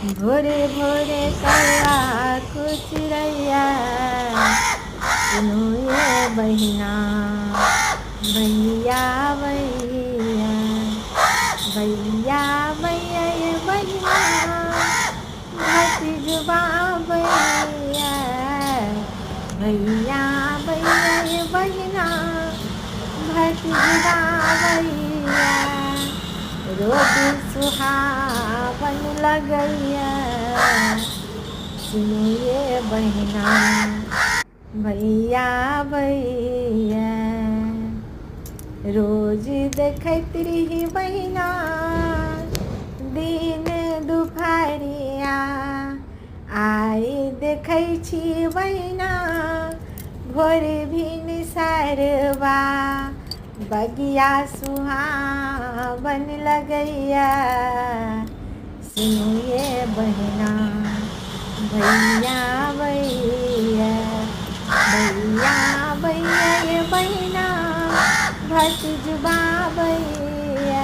भोरे भोरे कौआ को चिड़ैया सुनो ये बहिना भैया भैया भैया भैया ये बहिना भतीजवा भैया भैया भैया ये बहिना भतीजवा भैया रोज सुहावन लगैया सुनो ये बहिना भैया भैया रोज देखैत रही बहिना दिन दुपहरिया आइ देखै छी बहिना भोर भिन सरवा बगिया सुहावन लगैया सुनो ये बहिना भैया भैया भैया भैया ये बहिना भतीजवा भैया